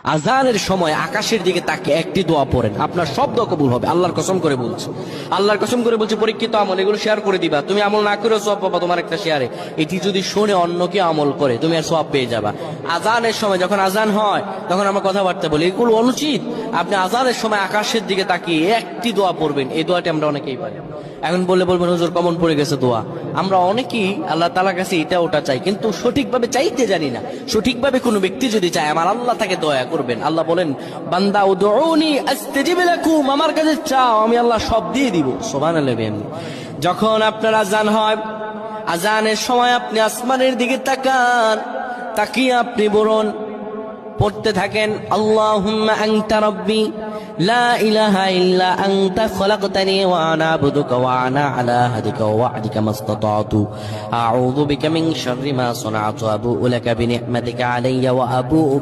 আজানের সময় আকাশের দিকে তাকে একটি দোয়া পড়েন, আপনার সব দোয়া কবুল হবে। আল্লাহর কসম করে বলছে, আল্লাহর কসম করে বলছে, পরীক্ষিত আমল এগুলো শেয়ার করে দিবা। তুমি আমল না করেও সওয়াব পাবা তোমার একটা শেয়ারে। এটি যদি শুনে অন্য কেউ আমল করে তুমি আর সওয়াব পেয়ে যাবা। আজানের সময় যখন আজান হয় তখন আমরা কথাবার্তা বলি, এগুলো অনুচিত। আপনি আজানের সময় আকাশের দিকে তাকিয়ে একটি দোয়া পড়বেন। এই দোয়াটি আমরা অনেকেই পারি। এখন বলবেন হুজুর কমন পড়ে গেছে দোয়া। আমরা অনেকেই আল্লাহ তাআলার কাছে এটা ওটা চাই, কিন্তু সঠিকভাবে চাইতে জানি না। সঠিকভাবে কোনো ব্যক্তি যদি চায় আমার আল্লাহ তাকে দয়া করবেন। আল্লাহ বলেন, বান্দা উদউনি আস্তাজিব লাকুম, আমার কাছে চাও আমি আল্লাহ সব দিয়ে দিব। সুবহানাল্লাহ। যখন আপনার আজান হয়, আজানের সময় আপনি আসমানের দিকে তাকান, তাকিয়ে আপনি বলুন, পড়তে থাকেন, আল্লাহুম্মা আনতা রাব্বি লা ইলাহা ইল্লা আনতা খলাকতানি ওয়া আনা আবদুকা ওয়া আনা আলা আহদিকা ওয়া ওয়া'দিকা মাসতাতা'তু আউযু বিকা মিন শাররি মা সানা'তু আবু'ু লাকা বিনি'মাতিকা আলাইয়া ওয়া আবু'ু